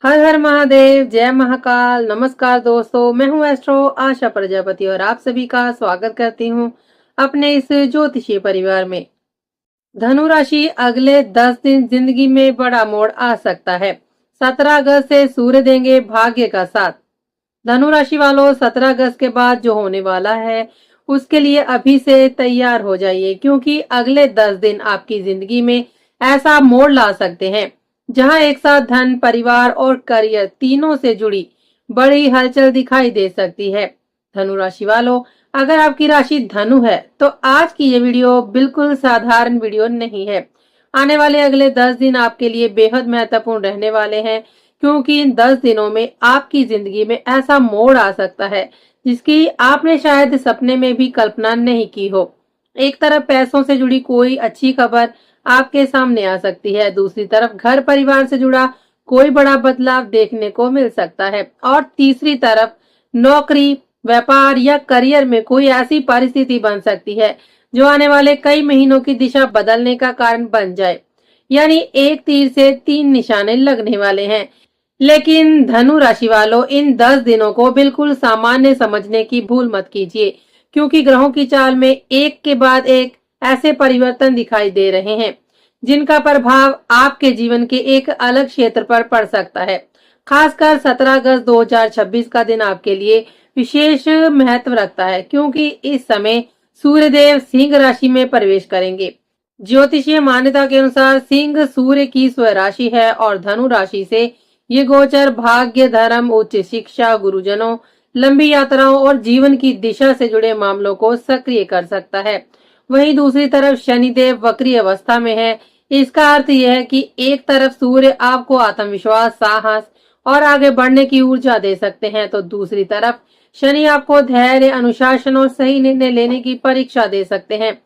हर हर महादेव, जय महाकाल। नमस्कार दोस्तों, मैं हूं एस्ट्रो आशा प्रजापति और आप सभी का स्वागत करती हूं अपने इस ज्योतिषीय परिवार में। धनु राशि अगले 10 दिन जिंदगी में बड़ा मोड़ आ सकता है। 17 अगस्त से सूर्य देंगे भाग्य का साथ। धनु राशि वालों, 17 अगस्त के बाद जो होने वाला है उसके लिए अभी से तैयार हो जाइए, क्योंकि अगले 10 दिन आपकी जिंदगी में ऐसा मोड़ ला सकते हैं जहां एक साथ धन, परिवार और करियर तीनों से जुड़ी बड़ी हलचल दिखाई दे सकती है। धनु राशि वालों, अगर आपकी राशि धनु है तो आज की ये वीडियो बिल्कुल साधारण वीडियो नहीं है। आने वाले अगले 10 दिन आपके लिए बेहद महत्वपूर्ण रहने वाले हैं, क्योंकि इन 10 दिनों में आपकी जिंदगी में ऐसा मोड़ आ सकता है जिसकी आपने शायद सपने में भी कल्पना नहीं की हो। एक तरफ पैसों से जुड़ी कोई अच्छी खबर आपके सामने आ सकती है, दूसरी तरफ घर परिवार से जुड़ा कोई बड़ा बदलाव देखने को मिल सकता है और तीसरी तरफ नौकरी, व्यापार या करियर में कोई ऐसी परिस्थिति बन सकती है जो आने वाले कई महीनों की दिशा बदलने का कारण बन जाए। यानी एक तीर से 3 निशाने लगने वाले हैं। लेकिन धनु राशि वालों, इन 10 दिनों को बिल्कुल सामान्य समझने की भूल मत कीजिए, क्योंकि ग्रहों की चाल में एक के बाद एक ऐसे परिवर्तन दिखाई दे रहे हैं जिनका प्रभाव आपके जीवन के एक अलग क्षेत्र पर पड़ सकता है। खासकर 17 अगस्त 2026 का दिन आपके लिए विशेष महत्व रखता है, क्योंकि इस समय सूर्यदेव सिंह राशि में प्रवेश करेंगे। ज्योतिषीय मान्यता के अनुसार सिंह सूर्य की स्वराशि है और धनु राशि से ये गोचर भाग्य, धर्म, उच्च शिक्षा, गुरुजनों, लंबी यात्राओं और जीवन की दिशा से जुड़े मामलों को सक्रिय कर सकता है। वहीं दूसरी तरफ शनिदेव वक्री अवस्था में है। इसका अर्थ यह है कि एक तरफ सूर्य आपको आत्मविश्वास, साहस और आगे बढ़ने की ऊर्जा दे सकते हैं, तो दूसरी तरफ शनि आपको धैर्य, अनुशासन और सही निर्णय लेने की परीक्षा दे सकते हैं।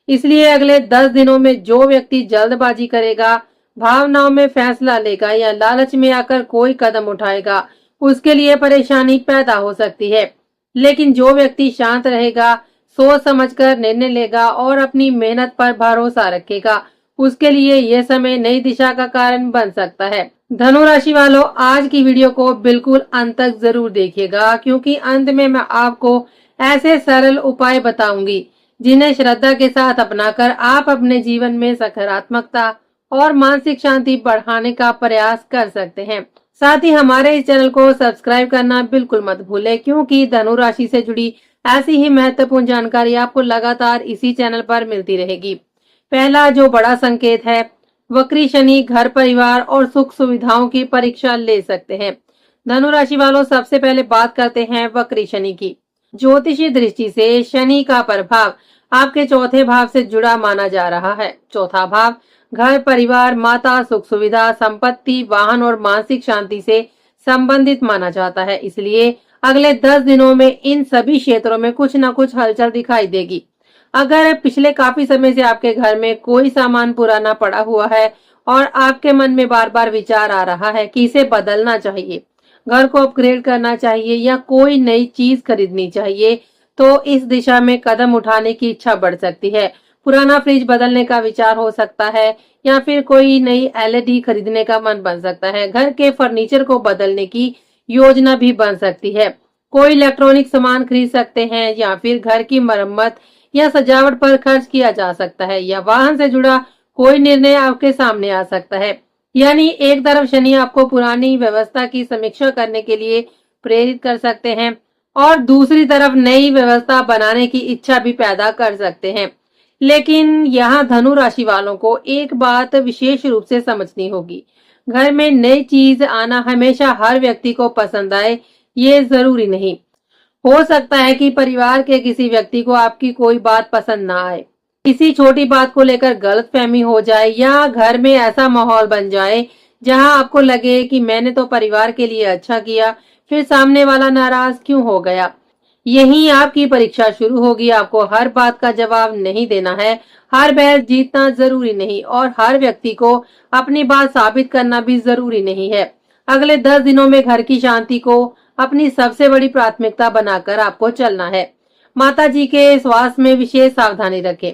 इसलिए अगले 10 दिनों में जो व्यक्ति जल्दबाजी करेगा, भावनाओं में फैसला लेगा या लालच में आकर कोई कदम उठाएगा, उसके लिए परेशानी पैदा हो सकती है। लेकिन जो व्यक्ति शांत रहेगा, सोच समझकर निर्णय लेगा और अपनी मेहनत पर भरोसा रखेगा, उसके लिए यह समय नई दिशा का कारण बन सकता है। धनु राशि वालों, आज की वीडियो को बिल्कुल अंत तक जरूर देखिएगा, क्योंकि अंत में मैं आपको ऐसे सरल उपाय बताऊंगी जिन्हें श्रद्धा के साथ अपनाकर आप अपने जीवन में सकारात्मकता और मानसिक शांति बढ़ाने का प्रयास कर सकते हैं। साथ ही हमारे इस चैनल को सब्सक्राइब करना बिल्कुल मत भूलें, क्योंकि धनु राशि से जुड़ी ऐसी ही महत्वपूर्ण जानकारी आपको लगातार इसी चैनल पर मिलती रहेगी। पहला जो बड़ा संकेत है, वक्री शनि घर परिवार और सुख सुविधाओं की परीक्षा ले सकते हैं। धनु राशि वालों, सबसे पहले बात करते हैं वक्री शनि की। ज्योतिषीय दृष्टि से शनि का प्रभाव आपके चौथे भाव से जुड़ा माना जा रहा है। चौथा भाव घर परिवार, माता, सुख सुविधा, संपत्ति, वाहन और मानसिक शांति से संबंधित माना जाता है। इसलिए अगले 10 दिनों में इन सभी क्षेत्रों में कुछ न कुछ हलचल दिखाई देगी। अगर पिछले काफी समय से आपके घर में कोई सामान पुराना पड़ा हुआ है और आपके मन में बार बार विचार आ रहा है कि इसे बदलना चाहिए, घर को अपग्रेड करना चाहिए या कोई नई चीज खरीदनी चाहिए, तो इस दिशा में कदम उठाने की इच्छा बढ़ सकती है। पुराना फ्रिज बदलने का विचार हो सकता है या फिर कोई नई एलईडी खरीदने का मन बन सकता है। घर के फर्नीचर को बदलने की योजना भी बन सकती है। कोई इलेक्ट्रॉनिक सामान खरीद सकते हैं या फिर घर की मरम्मत या सजावट पर खर्च किया जा सकता है, या वाहन से जुड़ा कोई निर्णय आपके सामने आ सकता है। यानी एक तरफ शनि आपको पुरानी व्यवस्था की समीक्षा करने के लिए प्रेरित कर सकते हैं और दूसरी तरफ नई व्यवस्था बनाने की इच्छा भी पैदा कर सकते हैं। लेकिन यहाँ धनु राशि वालों को एक बात विशेष रूप से समझनी होगी। घर में नई चीज आना हमेशा हर व्यक्ति को पसंद आए, ये जरूरी नहीं। हो सकता है कि परिवार के किसी व्यक्ति को आपकी कोई बात पसंद ना आए, किसी छोटी बात को लेकर गलतफहमी हो जाए या घर में ऐसा माहौल बन जाए जहां आपको लगे कि मैंने तो परिवार के लिए अच्छा किया, फिर सामने वाला नाराज क्यों हो गया। यही आपकी परीक्षा शुरू होगी। आपको हर बात का जवाब नहीं देना है, हर बहस जीतना जरूरी नहीं और हर व्यक्ति को अपनी बात साबित करना भी जरूरी नहीं है। अगले 10 दिनों में घर की शांति को अपनी सबसे बड़ी प्राथमिकता बनाकर आपको चलना है। माता जी के स्वास्थ्य में विशेष सावधानी रखें।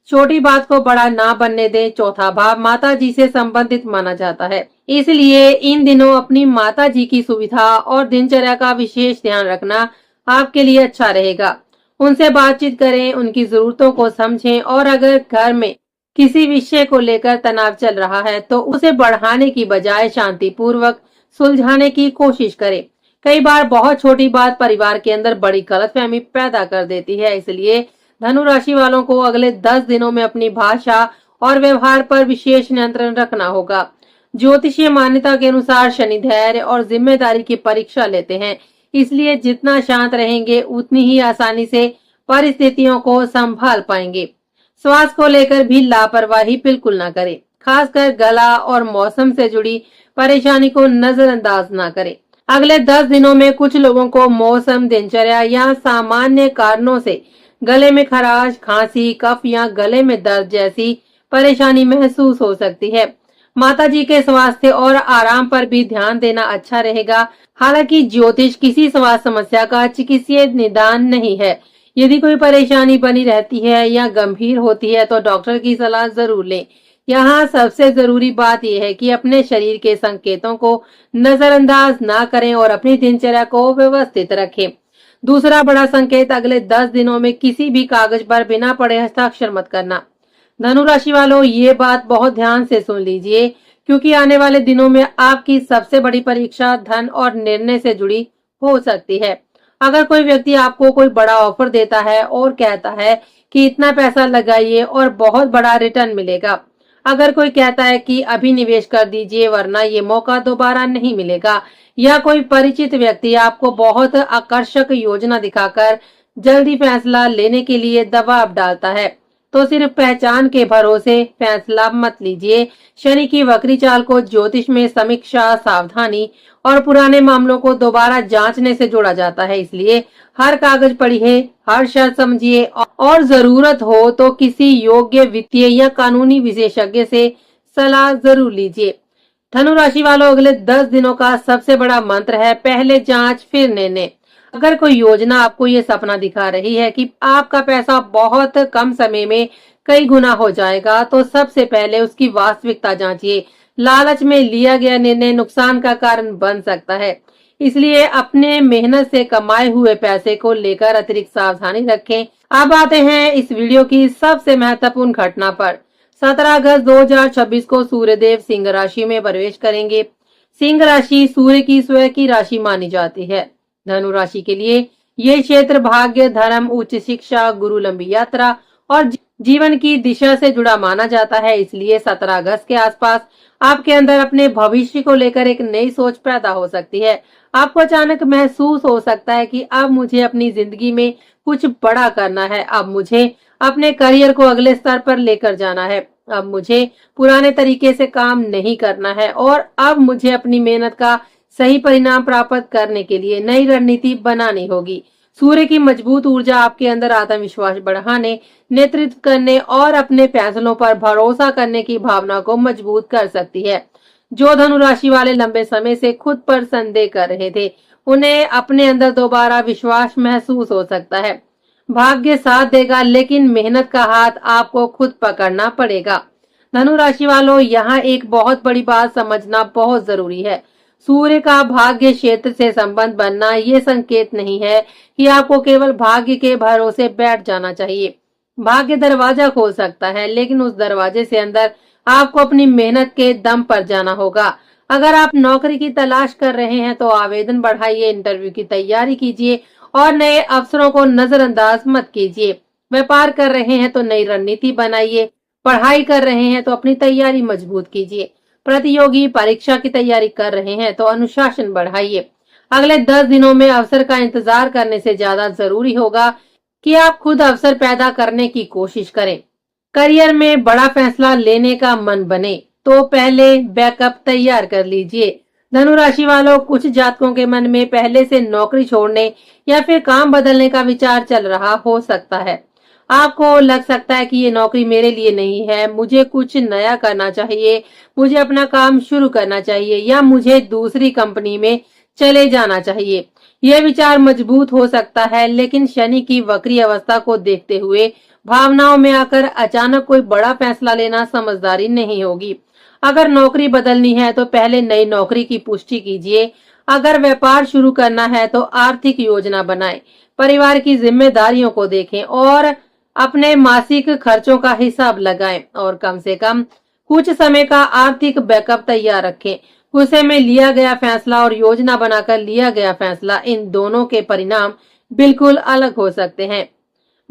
छोटी बात को बड़ा ना बनने दें। चौथा भाव माता जी से संबंधित माना जाता है, इसलिए इन दिनों अपनी माता जी की सुविधा और दिनचर्या का विशेष ध्यान रखना आपके लिए अच्छा रहेगा। उनसे बातचीत करें, उनकी जरूरतों को समझें और अगर घर में किसी विषय को लेकर तनाव चल रहा है तो उसे बढ़ाने की बजाय शांतिपूर्वक सुलझाने की कोशिश करें। कई बार बहुत छोटी बात परिवार के अंदर बड़ी गलतफहमी पैदा कर देती है, इसलिए धनु राशि वालों को अगले 10 दिनों में अपनी भाषा और व्यवहार पर विशेष नियंत्रण रखना होगा। ज्योतिषीय मान्यता के अनुसार शनि धैर्य और जिम्मेदारी की परीक्षा लेते हैं, इसलिए जितना शांत रहेंगे उतनी ही आसानी से परिस्थितियों को संभाल पाएंगे। स्वास्थ्य को लेकर भी लापरवाही बिल्कुल ना करें, खासकर गला और मौसम से जुड़ी परेशानी को नजरअंदाज ना करें। अगले 10 दिनों में कुछ लोगों को मौसम, दिनचर्या या सामान्य कारणों से गले में खराश, खांसी, कफ या गले में दर्द जैसी परेशानी महसूस हो सकती है। माता जी के स्वास्थ्य और आराम पर भी ध्यान देना अच्छा रहेगा। हालांकि ज्योतिष किसी स्वास्थ्य समस्या का चिकित्सीय निदान नहीं है। यदि कोई परेशानी बनी रहती है या गंभीर होती है तो डॉक्टर की सलाह जरूर लें। यहाँ सबसे जरूरी बात यह है कि अपने शरीर के संकेतों को नजरअंदाज ना करें और अपनी दिनचर्या को व्यवस्थित रखें। दूसरा बड़ा संकेत, अगले 10 दिनों में किसी भी कागज पर बिना पढ़े हस्ताक्षर मत करना। धनु राशि वालों, ये बात बहुत ध्यान से सुन लीजिए, क्योंकि आने वाले दिनों में आपकी सबसे बड़ी परीक्षा धन और निर्णय से जुड़ी हो सकती है। अगर कोई व्यक्ति आपको कोई बड़ा ऑफर देता है और कहता है कि इतना पैसा लगाइए और बहुत बड़ा रिटर्न मिलेगा, अगर कोई कहता है कि अभी निवेश कर दीजिए वरना ये मौका दोबारा नहीं मिलेगा, या कोई परिचित व्यक्ति आपको बहुत आकर्षक योजना दिखाकर जल्दी फैसला लेने के लिए दबाव डालता है, तो सिर्फ पहचान के भरोसे फैसला मत लीजिए। शनि की वक्री चाल को ज्योतिष में समीक्षा, सावधानी और पुराने मामलों को दोबारा जांचने से जोड़ा जाता है, इसलिए हर कागज पढ़िए, हर शर्त समझिए और जरूरत हो तो किसी योग्य वित्तीय या कानूनी विशेषज्ञ से सलाह जरूर लीजिए। धनु राशि वालों, अगले 10 दिनों का सबसे बड़ा मंत्र है पहले जांच फिर निर्णय। अगर कोई योजना आपको ये सपना दिखा रही है कि आपका पैसा बहुत कम समय में कई गुना हो जाएगा, तो सबसे पहले उसकी वास्तविकता जांचिए। लालच में लिया गया निर्णय नुकसान का कारण बन सकता है, इसलिए अपने मेहनत से कमाए हुए पैसे को लेकर अतिरिक्त सावधानी रखें। अब आते हैं इस वीडियो की सबसे महत्वपूर्ण घटना पर। 17 अगस्त 2026 को सूर्यदेव सिंह राशि में प्रवेश करेंगे। सिंह राशि सूर्य की स्वयं की राशि मानी जाती है। धनु राशि के लिए ये क्षेत्र भाग्य, धर्म, उच्च शिक्षा, गुरु, लंबी यात्रा और जीवन की दिशा से जुड़ा माना जाता है, इसलिए 17 अगस्त के आसपास आपके अंदर अपने भविष्य को लेकर एक नई सोच पैदा हो सकती है। आपको अचानक महसूस हो सकता है कि अब मुझे अपनी जिंदगी में कुछ बड़ा करना है, अब मुझे अपने करियर को अगले स्तर पर लेकर जाना है, अब मुझे पुराने तरीके से काम नहीं करना है और अब मुझे अपनी मेहनत का सही परिणाम प्राप्त करने के लिए नई रणनीति बनानी होगी। सूर्य की मजबूत ऊर्जा आपके अंदर आत्मविश्वास बढ़ाने, नेतृत्व करने और अपने फैसलों पर भरोसा करने की भावना को मजबूत कर सकती है। जो धनु राशि वाले लंबे समय से खुद पर संदेह कर रहे थे, उन्हें अपने अंदर दोबारा विश्वास महसूस हो सकता है। भाग्य साथ देगा, लेकिन मेहनत का हाथ आपको खुद पकड़ना पड़ेगा। धनु राशि वालों, यहाँ एक बहुत बड़ी बात समझना बहुत जरूरी है। सूर्य का भाग्य क्षेत्र से संबंध बनना ये संकेत नहीं है कि आपको केवल भाग्य के भरोसे बैठ जाना चाहिए। भाग्य दरवाजा खोल सकता है, लेकिन उस दरवाजे से अंदर आपको अपनी मेहनत के दम पर जाना होगा। अगर आप नौकरी की तलाश कर रहे हैं तो आवेदन बढ़ाइए, इंटरव्यू की तैयारी कीजिए और नए अवसरों को नजरअंदाज मत कीजिए। व्यापार कर रहे हैं तो नई रणनीति बनाइए, पढ़ाई कर रहे हैं तो अपनी तैयारी मजबूत कीजिए, प्रतियोगी परीक्षा की तैयारी कर रहे हैं तो अनुशासन बढ़ाइए। अगले 10 दिनों में अवसर का इंतजार करने से ज्यादा जरूरी होगा कि आप खुद अवसर पैदा करने की कोशिश करें। करियर में बड़ा फैसला लेने का मन बने तो पहले बैकअप तैयार कर लीजिए। धनु राशि वालों, कुछ जातकों के मन में पहले से नौकरी छोड़ने या फिर काम बदलने का विचार चल रहा हो सकता है। आपको लग सकता है कि ये नौकरी मेरे लिए नहीं है, मुझे कुछ नया करना चाहिए, मुझे अपना काम शुरू करना चाहिए या मुझे दूसरी कंपनी में चले जाना चाहिए। यह विचार मजबूत हो सकता है, लेकिन शनि की वक्री अवस्था को देखते हुए भावनाओं में आकर अचानक कोई बड़ा फैसला लेना समझदारी नहीं होगी। अगर नौकरी बदलनी है तो पहले नई नौकरी की पुष्टि कीजिए। अगर व्यापार शुरू करना है तो आर्थिक योजना बनाएं। परिवार की जिम्मेदारियों को देखें और अपने मासिक खर्चों का हिसाब लगाएं और कम से कम कुछ समय का आर्थिक बैकअप तैयार रखें। गुस्से में लिया गया फैसला और योजना बनाकर लिया गया फैसला, इन दोनों के परिणाम बिल्कुल अलग हो सकते हैं।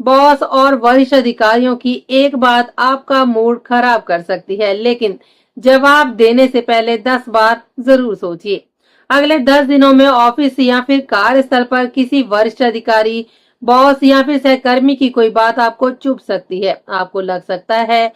बॉस और वरिष्ठ अधिकारियों की एक बात आपका मूड खराब कर सकती है, लेकिन जवाब देने से पहले 10 बार जरूर सोचिए। अगले 10 दिनों में ऑफिस या फिर कार्यस्थल पर किसी वरिष्ठ अधिकारी, बॉस या फिर सहकर्मी की कोई बात आपको चुभ सकती है। आपको लग सकता है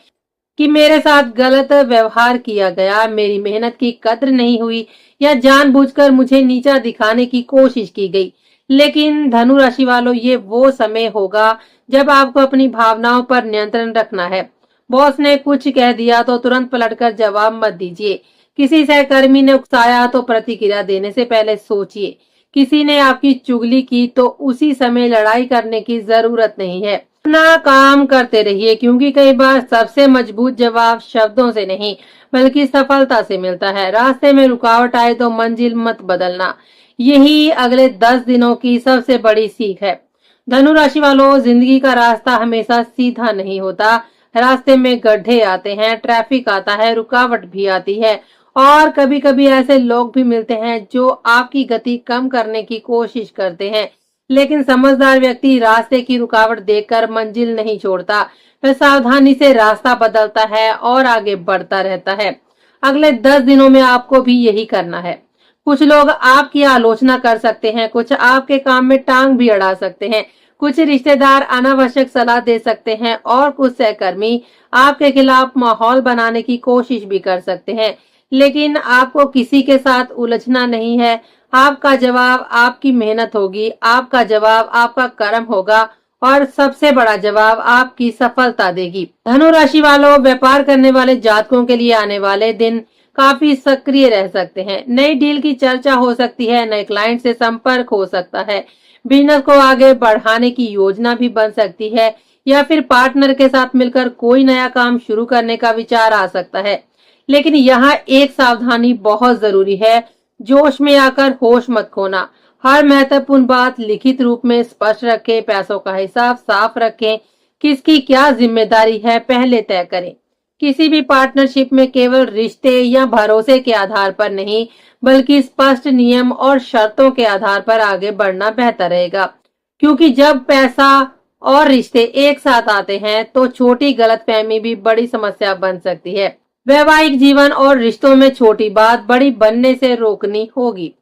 कि मेरे साथ गलत व्यवहार किया गया, मेरी मेहनत की कद्र नहीं हुई या जानबूझकर मुझे नीचा दिखाने की कोशिश की गई। लेकिन धनु राशि वालों, ये वो समय होगा जब आपको अपनी भावनाओं पर नियंत्रण रखना है। बॉस ने कुछ कह दिया तो तुरंत पलटकर जवाब मत दीजिए। किसी सहकर्मी ने उकसाया तो प्रतिक्रिया देने से पहले सोचिए। किसी ने आपकी चुगली की तो उसी समय लड़ाई करने की जरूरत नहीं है। अपना काम करते रहिए, क्योंकि कई बार सबसे मजबूत जवाब शब्दों से नहीं बल्कि सफलता से मिलता है। रास्ते में रुकावट आए तो मंजिल मत बदलना। यही अगले 10 दिनों की सबसे बड़ी सीख है। धनु राशि वालों, जिंदगी का रास्ता हमेशा सीधा नहीं होता। रास्ते में गड्ढे आते हैं, ट्रैफिक आता है, रुकावट भी आती है और कभी कभी ऐसे लोग भी मिलते हैं जो आपकी गति कम करने की कोशिश करते हैं। लेकिन समझदार व्यक्ति रास्ते की रुकावट देखकर मंजिल नहीं छोड़ता। वह सावधानी से रास्ता बदलता है और आगे बढ़ता रहता है। अगले 10 दिनों में आपको भी यही करना है। कुछ लोग आपकी आलोचना कर सकते हैं, कुछ आपके काम में टांग भी अड़ा सकते हैं, कुछ रिश्तेदार अनावश्यक सलाह दे सकते हैं और कुछ सहकर्मी आपके खिलाफ माहौल बनाने की कोशिश भी कर सकते हैं। लेकिन आपको किसी के साथ उलझना नहीं है। आपका जवाब आपकी मेहनत होगी, आपका जवाब आपका कर्म होगा और सबसे बड़ा जवाब आपकी सफलता देगी। धनु राशि वालों, व्यापार करने वाले जातकों के लिए आने वाले दिन काफी सक्रिय रह सकते हैं। नई डील की चर्चा हो सकती है, नए क्लाइंट से संपर्क हो सकता है, बिजनेस को आगे बढ़ाने की योजना भी बन सकती है या फिर पार्टनर के साथ मिलकर कोई नया काम शुरू करने का विचार आ सकता है। लेकिन यहाँ एक सावधानी बहुत जरूरी है। जोश में आकर होश मत खोना। हर महत्वपूर्ण बात लिखित रूप में स्पष्ट रखें। पैसों का हिसाब साफ रखें। किसकी क्या जिम्मेदारी है पहले तय करें। किसी भी पार्टनरशिप में केवल रिश्ते या भरोसे के आधार पर नहीं बल्कि स्पष्ट नियम और शर्तों के आधार पर आगे बढ़ना बेहतर रहेगा, क्योंकि जब पैसा और रिश्ते एक साथ आते हैं तो छोटी गलतफहमी भी बड़ी समस्या बन सकती है। वैवाहिक जीवन और रिश्तों में छोटी बात बड़ी बनने से रोकनी होगी।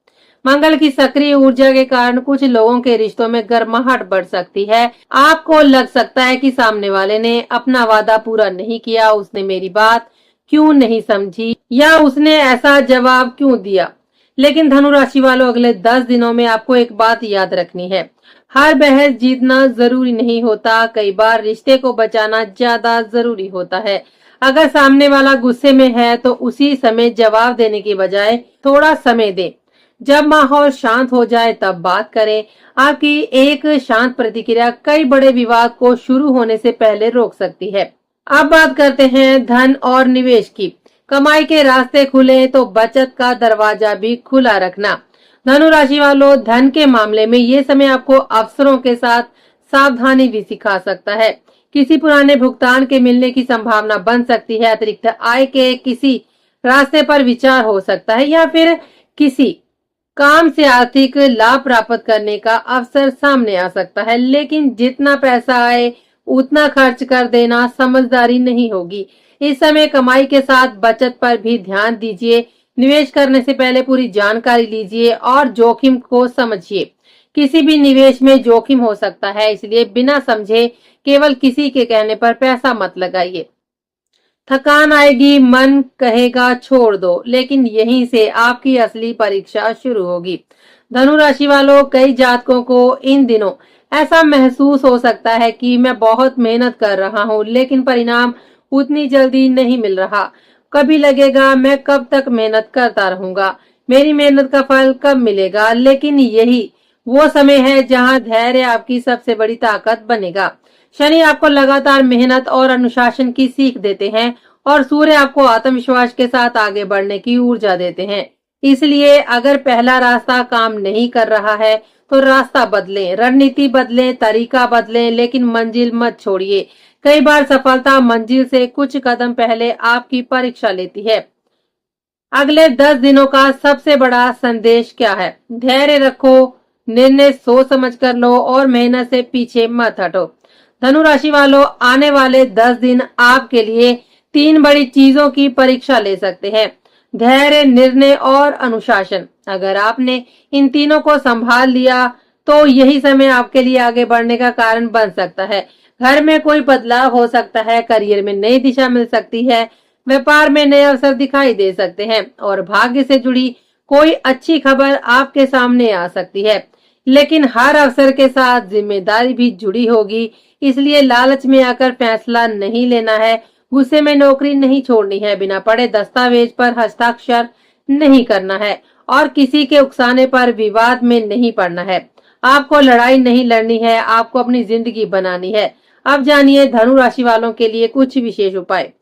मंगल की सक्रिय ऊर्जा के कारण कुछ लोगों के रिश्तों में गर्माहट बढ़ सकती है। आपको लग सकता है कि सामने वाले ने अपना वादा पूरा नहीं किया, उसने मेरी बात क्यों नहीं समझी या उसने ऐसा जवाब क्यों दिया। लेकिन धनु राशि वालों, अगले 10 दिनों में आपको एक बात याद रखनी है। हर बहस जीतना जरूरी नहीं होता। कई बार रिश्ते को बचाना ज्यादा जरूरी होता है। अगर सामने वाला गुस्से में है तो उसी समय जवाब देने की बजाय थोड़ा समय दे। जब माहौल शांत हो जाए तब बात करें। आपकी एक शांत प्रतिक्रिया कई बड़े विवाद को शुरू होने से पहले रोक सकती है। अब बात करते हैं धन और निवेश की। कमाई के रास्ते खुले तो बचत का दरवाजा भी खुला रखना। धनु राशि वालों, धन के मामले में ये समय आपको अवसरों के साथ सावधानी भी सिखा सकता है। किसी पुराने भुगतान के मिलने की संभावना बन सकती है। अतिरिक्त आय के किसी रास्ते पर विचार हो सकता है या फिर किसी काम से आर्थिक लाभ प्राप्त करने का अवसर सामने आ सकता है। लेकिन जितना पैसा आए उतना खर्च कर देना समझदारी नहीं होगी। इस समय कमाई के साथ बचत पर भी ध्यान दीजिए। निवेश करने से पहले पूरी जानकारी लीजिए और जोखिम को समझिए। किसी भी निवेश में जोखिम हो सकता है, इसलिए बिना समझे केवल किसी के कहने पर पैसा मत लगाइए। थकान आएगी, मन कहेगा छोड़ दो, लेकिन यहीं से आपकी असली परीक्षा शुरू होगी। धनु राशि वालों, कई जातकों को इन दिनों ऐसा महसूस हो सकता है कि मैं बहुत मेहनत कर रहा हूँ लेकिन परिणाम उतनी जल्दी नहीं मिल रहा। कभी लगेगा मैं कब तक मेहनत करता रहूंगा, मेरी मेहनत का फल कब मिलेगा। लेकिन यही वो समय है जहां धैर्य आपकी सबसे बड़ी ताकत बनेगा। शनि आपको लगातार मेहनत और अनुशासन की सीख देते हैं और सूर्य आपको आत्मविश्वास के साथ आगे बढ़ने की ऊर्जा देते हैं। इसलिए अगर पहला रास्ता काम नहीं कर रहा है तो रास्ता बदलें, रणनीति बदलें, तरीका बदलें, लेकिन मंजिल मत छोड़िए। कई बार सफलता मंजिल से कुछ कदम पहले आपकी परीक्षा लेती है। अगले 10 दिनों का सबसे बड़ा संदेश क्या है? धैर्य रखो, निर्णय सोच समझ कर लो और मेहनत से पीछे मत हटो। धनु राशि वालों, आने वाले 10 दिन आपके लिए 3 बड़ी चीजों की परीक्षा ले सकते हैं: धैर्य, निर्णय और अनुशासन। अगर आपने इन तीनों को संभाल लिया तो यही समय आपके लिए आगे बढ़ने का कारण बन सकता है। घर में कोई बदलाव हो सकता है, करियर में नई दिशा मिल सकती है, व्यापार में नए अवसर दिखाई दे सकते हैं और भाग्य से जुड़ी कोई अच्छी खबर आपके सामने आ सकती है। लेकिन हर अवसर के साथ जिम्मेदारी भी जुड़ी होगी, इसलिए लालच में आकर फैसला नहीं लेना है, गुस्से में नौकरी नहीं छोड़नी है, बिना पढ़े दस्तावेज पर हस्ताक्षर नहीं करना है और किसी के उकसाने पर विवाद में नहीं पड़ना है। आपको लड़ाई नहीं लड़नी है, आपको अपनी जिंदगी बनानी है। अब जानिए धनु राशि वालों के लिए कुछ विशेष उपाय,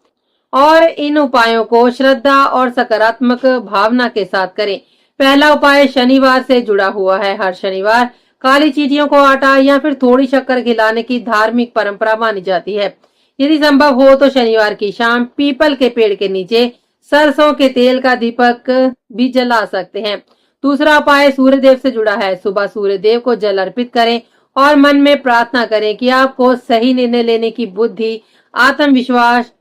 और इन उपायों को श्रद्धा और सकारात्मक भावना के साथ करें। पहला उपाय शनिवार से जुड़ा हुआ है। हर शनिवार काली चींटियों को आटा या फिर थोड़ी शक्कर खिलाने की धार्मिक परंपरा मानी जाती है। यदि संभव हो तो शनिवार की शाम पीपल के पेड़ के नीचे सरसों के तेल का दीपक भी जला सकते हैं। दूसरा उपाय सूर्य देव से जुड़ा है। सुबह सूर्य देव को जल अर्पित करें और मन में प्रार्थना करें कि आपको सही निर्णय लेने की बुद्धि, आत्मविश्वास,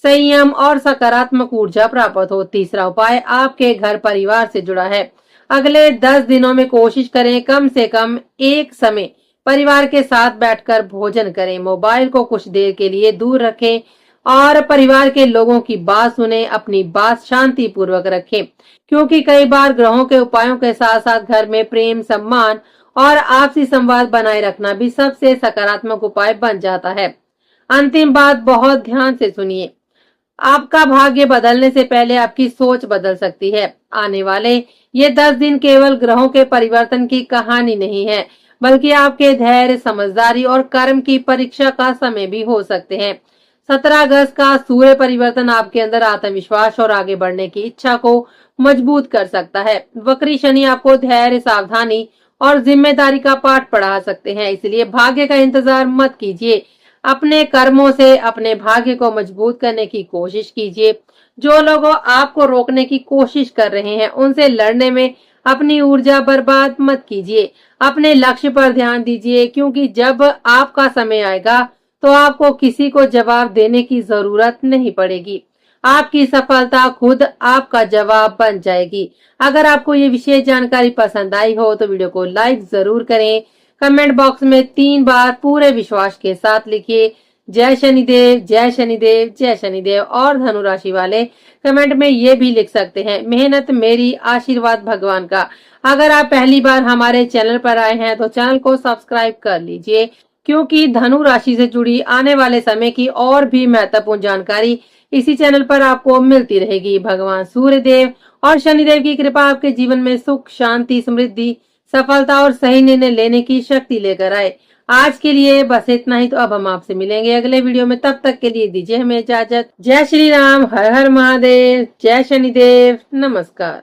संयम और सकारात्मक ऊर्जा प्राप्त हो। तीसरा उपाय आपके घर परिवार से जुड़ा है। अगले 10 दिनों में कोशिश करें कम से कम एक समय परिवार के साथ बैठकर भोजन करें। मोबाइल को कुछ देर के लिए दूर रखें और परिवार के लोगों की बात सुने। अपनी बात शांति पूर्वक रखें, क्योंकि कई बार ग्रहों के उपायों के साथ साथ घर में प्रेम, सम्मान और आपसी संवाद बनाए रखना भी सबसे सकारात्मक उपाय बन जाता है। अंतिम बात बहुत ध्यान से सुनिए। आपका भाग्य बदलने से पहले आपकी सोच बदल सकती है। आने वाले ये 10 दिन केवल ग्रहों के परिवर्तन की कहानी नहीं है, बल्कि आपके धैर्य, समझदारी और कर्म की परीक्षा का समय भी हो सकते हैं। 17 अगस्त का सूर्य परिवर्तन आपके अंदर आत्मविश्वास और आगे बढ़ने की इच्छा को मजबूत कर सकता है। वक्री शनि आपको धैर्य, सावधानी और जिम्मेदारी का पाठ पढ़ा सकते हैं, इसलिए भाग्य का इंतजार मत कीजिए। अपने कर्मों से अपने भाग्य को मजबूत करने की कोशिश कीजिए। जो लोग आपको रोकने की कोशिश कर रहे हैं, उनसे लड़ने में अपनी ऊर्जा बर्बाद मत कीजिए। अपने लक्ष्य पर ध्यान दीजिए, क्योंकि जब आपका समय आएगा तो आपको किसी को जवाब देने की जरूरत नहीं पड़ेगी। आपकी सफलता खुद आपका जवाब बन जाएगी। अगर आपको ये विशेष जानकारी पसंद आई हो तो वीडियो को लाइक जरूर करें। कमेंट बॉक्स में 3 बार पूरे विश्वास के साथ लिखिए जय शनिदेव, जय शनिदेव, जय शनिदेव। और धनु राशि वाले कमेंट में ये भी लिख सकते हैं, मेहनत मेरी, आशीर्वाद भगवान का। अगर आप पहली बार हमारे चैनल पर आए हैं तो चैनल को सब्सक्राइब कर लीजिए, क्योंकि धनु राशि से जुड़ी आने वाले समय की और भी महत्वपूर्ण जानकारी इसी चैनल पर आपको मिलती रहेगी। भगवान सूर्य देव और शनिदेव की कृपा आपके जीवन में सुख, शांति, समृद्धि, सफलता और सही निर्णय लेने की शक्ति लेकर आए। आज के लिए बस इतना ही। तो अब हम आपसे मिलेंगे अगले वीडियो में, तब तक के लिए दीजिए हमें इजाजत। जय श्री राम, हर हर महादेव, जय शनिदेव, नमस्कार।